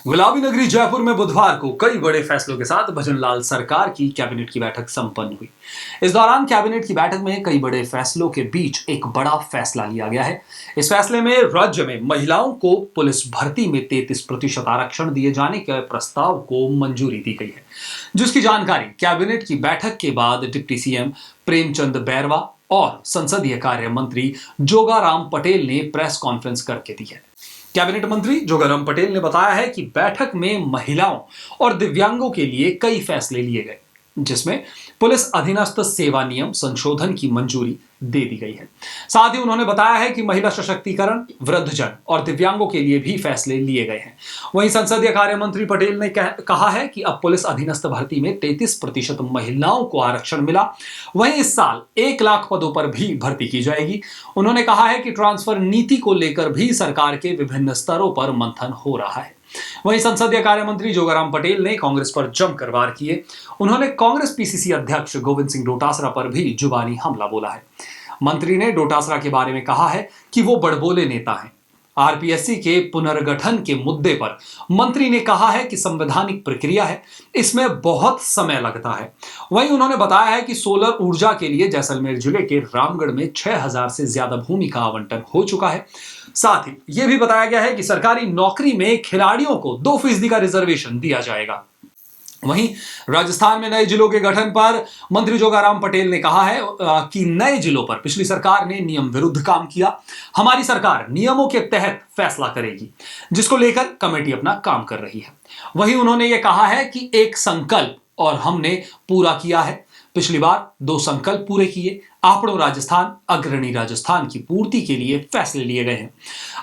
गुलाबी नगरी जयपुर में बुधवार को कई बड़े फैसलों के साथ भजनलाल सरकार की कैबिनेट की बैठक संपन्न हुई। इस दौरान कैबिनेट की बैठक में कई बड़े फैसलों के बीच एक बड़ा फैसला लिया गया है। इस फैसले में राज्य में महिलाओं को पुलिस भर्ती में 33% आरक्षण दिए जाने के प्रस्ताव को मंजूरी दी गई है, जिसकी जानकारी कैबिनेट की बैठक के बाद डिप्टी सीएम प्रेमचंद बैरवा और संसदीय कार्य मंत्री जोगाराम पटेल ने प्रेस कॉन्फ्रेंस करके दी है। कैबिनेट मंत्री जोगाराम पटेल ने बताया है कि बैठक में महिलाओं और दिव्यांगों के लिए कई फैसले लिए गए, जिसमें पुलिस अधीनस्थ सेवा नियम संशोधन की मंजूरी दे दी गई है। साथ ही उन्होंने बताया है कि महिला सशक्तिकरण, वृद्धजन और दिव्यांगों के लिए भी फैसले लिए गए हैं। वहीं संसदीय कार्य मंत्री पटेल ने कहा है कि अब पुलिस अधीनस्थ भर्ती में 33% महिलाओं को आरक्षण मिला। वहीं इस साल 1 लाख पदों पर भी भर्ती की जाएगी। उन्होंने कहा है कि ट्रांसफर नीति को लेकर भी सरकार के विभिन्न स्तरों पर मंथन हो रहा है। वहीं संसदीय कार्य मंत्री जोगाराम पटेल ने कांग्रेस पर जमकर वार किए। उन्होंने कांग्रेस पीसीसी अध्यक्ष गोविंद सिंह डोटासरा पर भी जुबानी हमला बोला है। मंत्री ने डोटासरा के बारे में कहा है कि वो बड़बोले नेता हैं। आरपीएससी के पुनर्गठन के मुद्दे पर मंत्री ने कहा है कि संवैधानिक प्रक्रिया है, इसमें बहुत समय लगता है। वहीं उन्होंने बताया है कि सोलर ऊर्जा के लिए जैसलमेर जिले के रामगढ़ में 6000 से ज्यादा भूमि का आवंटन हो चुका है। साथ ही यह भी बताया गया है कि सरकारी नौकरी में खिलाड़ियों को 2% का रिजर्वेशन दिया जाएगा। वहीं राजस्थान में नए जिलों के गठन पर मंत्री जोगाराम पटेल ने कहा है कि नए जिलों पर पिछली सरकार ने नियम विरुद्ध काम किया। हमारी सरकार नियमों के तहत फैसला करेगी, जिसको लेकर कमेटी अपना काम कर रही है। वहीं उन्होंने यह कहा है कि एक संकल्प और हमने पूरा किया है। पिछली बार 2 संकल्प पूरे किए। आपड़ो राजस्थान, अग्रणी राजस्थान की पूर्ति के लिए फैसले लिए गए हैं।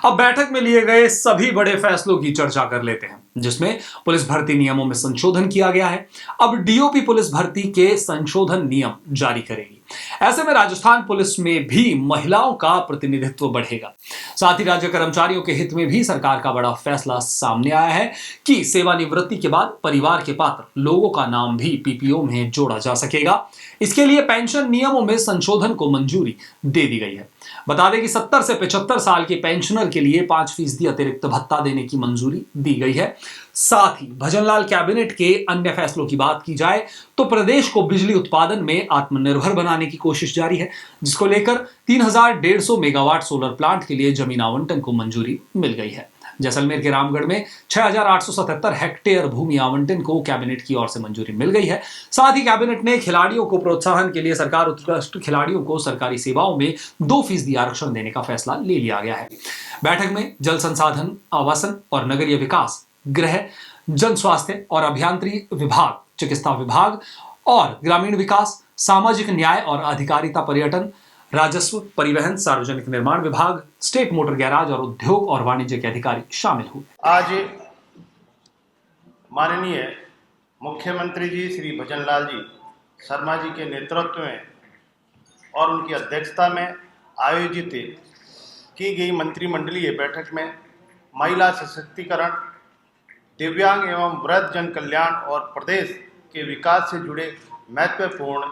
अब बैठक में लिए गए सभी बड़े फैसलों की चर्चा कर लेते हैं, जिसमें पुलिस भर्ती नियमों में संशोधन किया गया है। अब डीओपी पुलिस भर्ती के संशोधन नियम जारी करेगी। ऐसे में राजस्थान पुलिस में भी महिलाओं का प्रतिनिधित्व बढ़ेगा। साथ ही राज्य कर्मचारियों के हित में भी सरकार का बड़ा फैसला सामने आया है कि सेवानिवृत्ति के बाद परिवार के पात्र लोगों का नाम भी पीपीओ में जोड़ा जा सकेगा। इसके लिए पेंशन नियमों में संशोधन को मंजूरी दे दी गई है। बता दें कि 70 से 75 साल के पेंशनर के लिए 5% अतिरिक्त भत्ता देने की मंजूरी दी गई है। साथ ही भजनलाल कैबिनेट के अन्य फैसलों की बात की जाए तो प्रदेश को बिजली उत्पादन में आत्मनिर्भर बनाने की कोशिश जारी है, जिसको लेकर 3150 मेगावाट सोलर प्लांट के लिए जमीन आवंटन को मंजूरी मिल गई है। जैसलमेर के रामगढ़ में 6877 हेक्टेयर भूमि आवंटन को कैबिनेट की ओर से मंजूरी मिल गई है। साथ ही कैबिनेट ने खिलाड़ियों को प्रोत्साहन के लिए सरकार उत्कृष्ट खिलाड़ियों को सरकारी सेवाओं में 2% आरक्षण देने का फैसला ले लिया गया है। बैठक में जल संसाधन, आवासन और नगरीय विकास, गृह, जन स्वास्थ्य और अभियांत्रिकी विभाग, चिकित्सा विभाग और ग्रामीण विकास, सामाजिक न्याय और अधिकारिता, पर्यटन, राजस्व, परिवहन, सार्वजनिक निर्माण विभाग, स्टेट मोटर गैराज और उद्योग और वाणिज्य के अधिकारी शामिल हुए। आज माननीय मुख्यमंत्री जी श्री भजनलाल जी शर्मा जी के नेतृत्व में और उनकी अध्यक्षता में आयोजित की गई मंत्रिमंडलीय बैठक में महिला सशक्तिकरण, दिव्यांग एवं वृद्धजन कल्याण और प्रदेश के विकास से जुड़े महत्वपूर्ण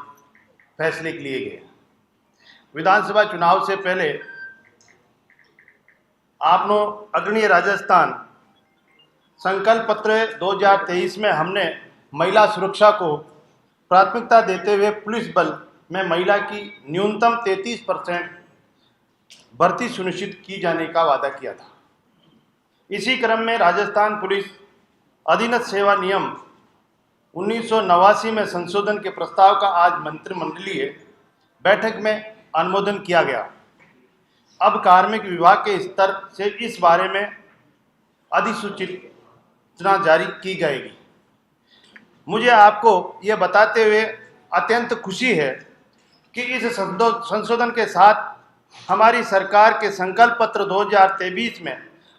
फैसले लिए गए। विधानसभा चुनाव से पहले आपनो अग्रणी राजस्थान संकल्प पत्र 2023 में हमने महिला सुरक्षा को प्राथमिकता देते हुए पुलिस बल में महिला की न्यूनतम 33% भर्ती सुनिश्चित की जाने का वादा किया था। इसी क्रम में राजस्थान पुलिस अधीनस्थ सेवा नियम 1989 में संशोधन के प्रस्ताव का आज मंत्रिमंडलीय बैठक में अनुमोदन किया गया। अब कार्मिक विभाग के स्तर से इस बारे में अधिसूचना जारी की जाएगी। मुझे आपको यह बताते हुए अत्यंत खुशी है कि इस संशोधन के साथ हमारी सरकार के संकल्प पत्र 2023 में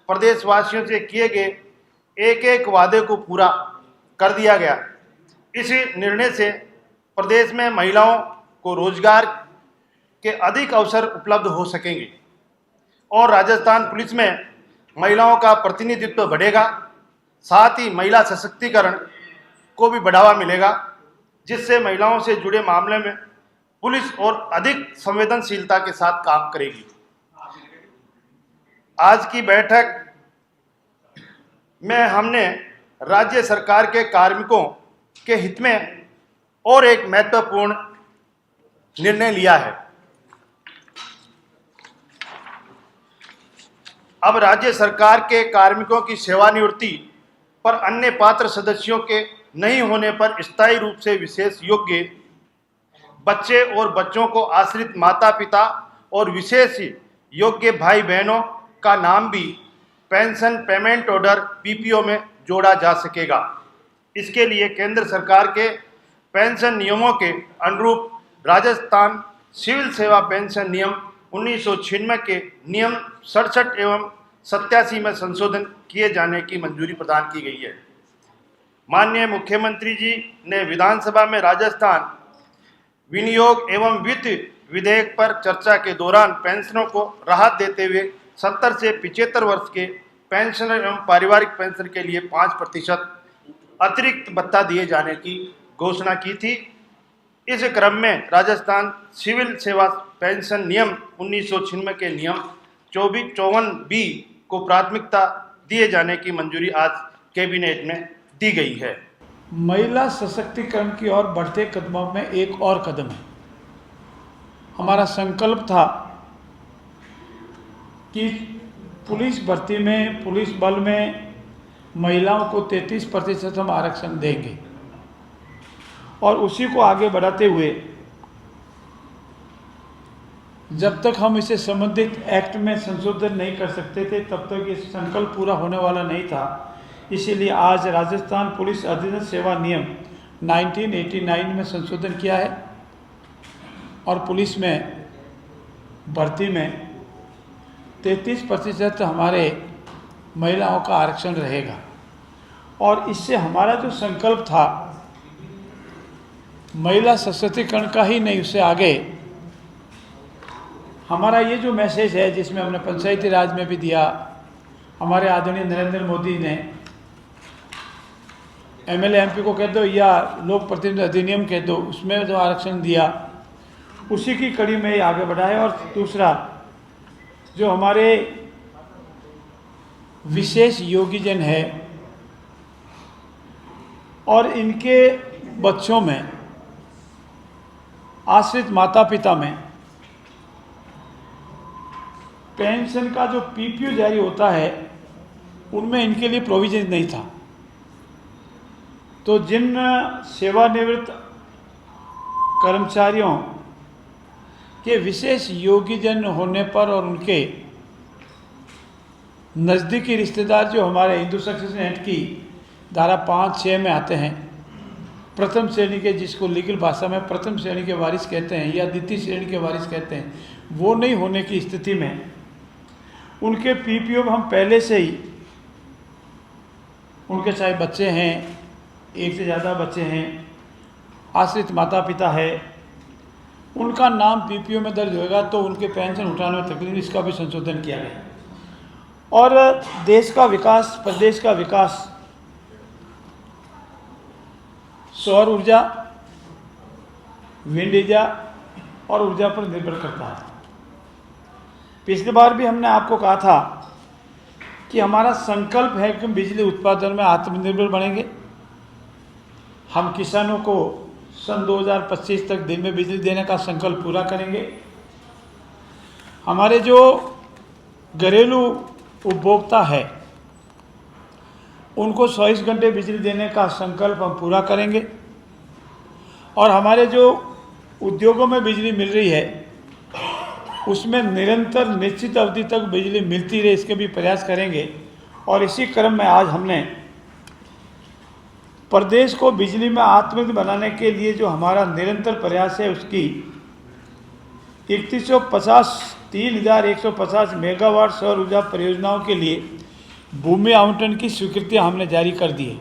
प्रदेशवासियों से किए गए एक वादे को पूरा कर दिया गया। इस निर्णय से प्रदेश में महिलाओं को रोजगार के अधिक अवसर उपलब्ध हो सकेंगे और राजस्थान पुलिस में महिलाओं का प्रतिनिधित्व बढ़ेगा। साथ ही महिला सशक्तिकरण को भी बढ़ावा मिलेगा, जिससे महिलाओं से जुड़े मामले में पुलिस और अधिक संवेदनशीलता के साथ काम करेगी। आज की बैठक में हमने राज्य सरकार के कार्मिकों के हित में और एक महत्वपूर्ण निर्णय लिया है। अब राज्य सरकार के कार्मिकों की सेवानिवृत्ति पर अन्य पात्र सदस्यों के नहीं होने पर स्थायी रूप से विशेष योग्य बच्चे और बच्चों को आश्रित माता पिता और विशेष योग्य भाई बहनों का नाम भी पेंशन पेमेंट ऑर्डर पीपीओ में जोड़ा जा सकेगा। इसके लिए केंद्र सरकार के पेंशन नियमों के अनुरूप राजस्थान सिविल सेवा पेंशन नियम 1996 के नियम 67 एवं 87 में संशोधन किए जाने की मंजूरी प्रदान की गई है। माननीय मुख्यमंत्री जी ने विधानसभा में राजस्थान विनियोग एवं वित्त विधेयक पर चर्चा के दौरान पेंशनों को राहत देते हुए 70 से 75 वर्ष के पेंशनर एवं पारिवारिक पेंशन के लिए 5% अतिरिक्त भत्ता दिए जाने की घोषणा की थी। इस क्रम में राजस्थान सिविल सेवा पेंशन नियम 1996 के नियम 54B को प्राथमिकता दिए जाने की मंजूरी आज कैबिनेट में दी गई है। महिला सशक्तिकरण की ओर बढ़ते कदमों में एक और कदम है। हमारा संकल्प था कि पुलिस भर्ती में, पुलिस बल में महिलाओं को 33% हम आरक्षण देंगे और उसी को आगे बढ़ाते हुए जब तक हम इसे संबंधित एक्ट में संशोधन नहीं कर सकते थे तब तक ये संकल्प पूरा होने वाला नहीं था। इसीलिए आज राजस्थान पुलिस अधीनस्थ सेवा नियम 1989 में संशोधन किया है और पुलिस में भर्ती में 33% हमारे महिलाओं का आरक्षण रहेगा। और इससे हमारा जो संकल्प था महिला सशक्तिकरण का ही नहीं, उससे आगे हमारा ये जो मैसेज है जिसमें हमने पंचायती राज में भी दिया, हमारे आदरणीय नरेंद्र मोदी ने एमएलए एमपी को कह दो या लोक प्रतिनिधि अधिनियम कह दो, उसमें जो आरक्षण दिया उसी की कड़ी में ये आगे बढ़ा है। और दूसरा जो हमारे विशेष योगीजन है और इनके बच्चों में, आश्रित माता पिता में पेंशन का जो पीपीओ जारी होता है उनमें इनके लिए प्रोविजन नहीं था। तो जिन सेवानिवृत्त कर्मचारियों के विशेष योगीजन होने पर और उनके नज़दीकी रिश्तेदार जो हमारे हिंदू सक्सेशन एक्ट की धारा 5-6 में आते हैं, प्रथम श्रेणी के, जिसको लीगल भाषा में प्रथम श्रेणी के वारिस कहते हैं या द्वितीय श्रेणी के वारिस कहते हैं, वो नहीं होने की स्थिति में उनके पीपीओ में हम पहले से ही उनके चाहे बच्चे हैं, एक से ज़्यादा बच्चे हैं, आश्रित माता पिता है, उनका नाम पीपीओ में दर्ज होगा तो उनके पेंशन उठाने में तकलीफ, इसका भी संशोधन किया गया। और देश का विकास, प्रदेश का विकास सौर ऊर्जा, विंड ऊर्जा और ऊर्जा पर निर्भर करता है। पिछली बार भी हमने आपको कहा था कि हमारा संकल्प है कि बिजली उत्पादन में आत्मनिर्भर बनेंगे। हम किसानों को सन 2025 तक दिन में बिजली देने का संकल्प पूरा करेंगे। हमारे जो घरेलू उपभोक्ता है उनको 24 घंटे बिजली देने का संकल्प हम पूरा करेंगे। और हमारे जो उद्योगों में बिजली मिल रही है उसमें निरंतर निश्चित अवधि तक बिजली मिलती रहे, इसके भी प्रयास करेंगे। और इसी क्रम में आज हमने प्रदेश को बिजली में आत्मनिर्भर बनाने के लिए जो हमारा निरंतर प्रयास है उसकी 3,150 मेगावाट सौर ऊर्जा परियोजनाओं के लिए भूमि आवंटन की स्वीकृतियां हमने जारी कर दी है।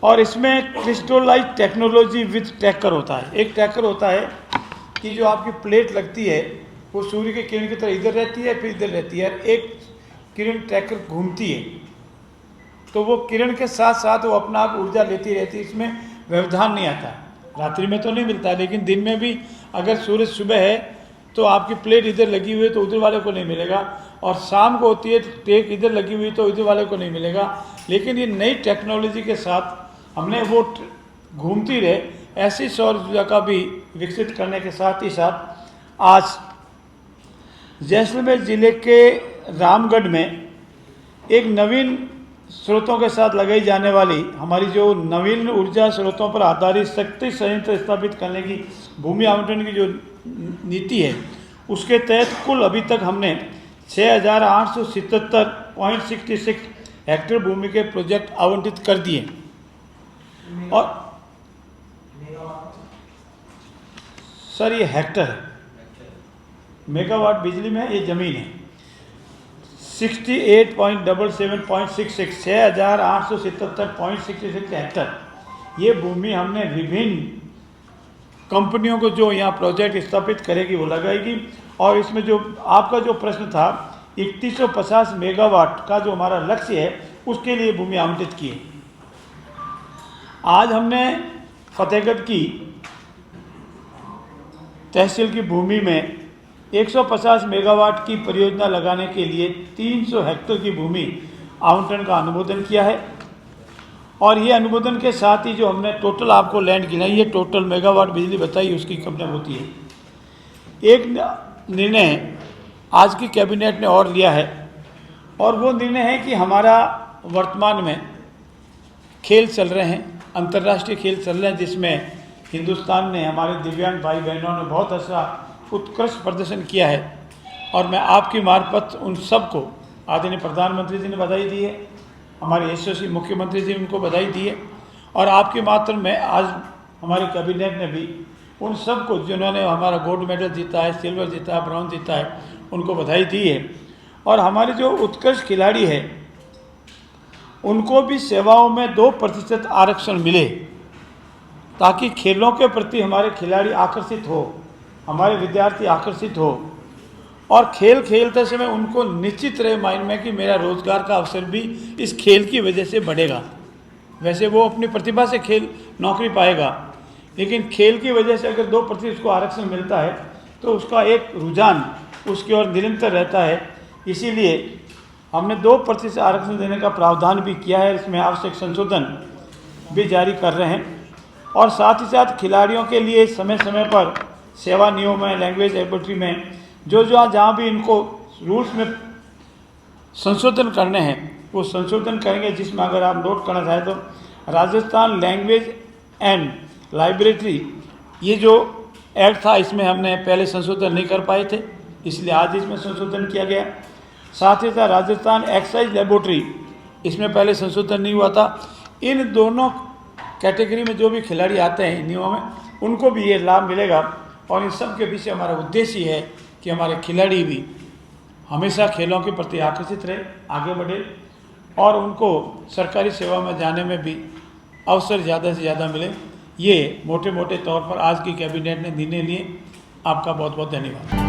और इसमें क्रिस्टोलाइज टेक्नोलॉजी विथ ट्रैकर होता है। एक ट्रैकर होता है कि जो आपकी प्लेट लगती है वो सूर्य की किरण की तरह इधर रहती है फिर इधर रहती है, एक किरण ट्रैकर घूमती है तो वो किरण के साथ साथ वो अपना आप ऊर्जा लेती रहती है। इसमें व्यवधान नहीं आता, रात्रि में तो नहीं मिलता लेकिन दिन में भी अगर सूरज सुबह है तो आपकी प्लेट इधर लगी हुई है तो उधर वाले को नहीं मिलेगा। और शाम को होती है टेक इधर लगी हुई तो इधर वाले को नहीं मिलेगा। लेकिन ये नई टेक्नोलॉजी के साथ हमने वो घूमती रहे ऐसी सौर ऊर्जा का भी विकसित करने के साथ ही साथ आज जैसलमेर ज़िले के रामगढ़ में एक नवीन स्रोतों के साथ लगाई जाने वाली हमारी जो नवीन ऊर्जा स्रोतों पर आधारित शक्ति संयंत्र स्थापित करने की भूमि आवंटन की जो नीति है, उसके तहत कुल अभी तक हमने 6,877.66 हेक्टेयर भूमि के प्रोजेक्ट आवंटित कर दिए। और सर ये हेक्टर है, मेगावाट बिजली में ये ज़मीन है। 68.77.66 6,877.66 हेक्टर ये भूमि हमने विभिन्न कंपनियों को जो यहाँ प्रोजेक्ट स्थापित करेगी वो लगाएगी। और इसमें जो आपका जो प्रश्न था 3150 मेगावाट का जो हमारा लक्ष्य है उसके लिए भूमि आवंटित की है। आज हमने फतेहगढ़ की तहसील की भूमि में 150 मेगावाट की परियोजना लगाने के लिए 300 हेक्टेयर की भूमि आवंटन का अनुमोदन किया है। और ये अनुमोदन के साथ ही जो हमने टोटल आपको लैंड गिनाई है, टोटल मेगावाट बिजली बताई, उसकी कंप्लेन होती है। एक निर्णय आज की कैबिनेट ने और लिया है और वो निर्णय है कि हमारा वर्तमान में खेल चल रहे हैं, अंतर्राष्ट्रीय खेल चल रहे हैं, जिसमें हिंदुस्तान ने, हमारे दिव्यांग भाई बहनों ने बहुत अच्छा उत्कृष्ट प्रदर्शन किया है। और मैं आपकी मार्फत उन सबको, आदरणीय प्रधानमंत्री जी ने बधाई दी है, हमारे यशस्वी मुख्यमंत्री जी उनको बधाई दी है, और आपके माध्यम में आज हमारे कैबिनेट ने भी उन सबको जिन्होंने हमारा गोल्ड मेडल जीता है, सिल्वर जीता है, ब्रॉन्ज जीता है, उनको बधाई दी है। और हमारे जो उत्कृष्ट खिलाड़ी है उनको भी सेवाओं में 2% आरक्षण मिले, ताकि खेलों के प्रति हमारे खिलाड़ी आकर्षित हो, हमारे विद्यार्थी आकर्षित हो, और खेल खेलते समय उनको निश्चित रहे माइंड में कि मेरा रोजगार का अवसर भी इस खेल की वजह से बढ़ेगा। वैसे वो अपनी प्रतिभा से खेल नौकरी पाएगा, लेकिन खेल की वजह से अगर 2% उसको आरक्षण मिलता है तो उसका एक रुझान उसकी ओर निरंतर रहता है। इसीलिए हमने 2% आरक्षण देने का प्रावधान भी किया है, इसमें आवश्यक संशोधन भी जारी कर रहे हैं। और साथ ही साथ खिलाड़ियों के लिए समय समय पर सेवा नियमों में, लैंग्वेज लेबोरेटरी में जो जहाँ भी इनको रूल्स में संशोधन करने हैं वो संशोधन करेंगे। जिसमें अगर आप नोट करना चाहें तो राजस्थान लैंग्वेज एंड लाइब्रेरी, ये जो एक्ट था इसमें हमने पहले संशोधन नहीं कर पाए थे, इसलिए आज इसमें संशोधन किया गया। साथ ही साथ राजस्थान एक्साइज लेबोरेटरी, इसमें पहले संशोधन नहीं हुआ था। इन दोनों कैटेगरी में जो भी खिलाड़ी आते हैं नियमों में, उनको भी ये लाभ मिलेगा। और इन सब के पीछे हमारा उद्देश्य है कि हमारे खिलाड़ी भी हमेशा खेलों के प्रति आकर्षित रहे, आगे बढ़े, और उनको सरकारी सेवा में जाने में भी अवसर ज़्यादा से ज़्यादा मिले। ये मोटे मोटे तौर पर आज की कैबिनेट ने निर्णय लिए। आपका बहुत बहुत धन्यवाद।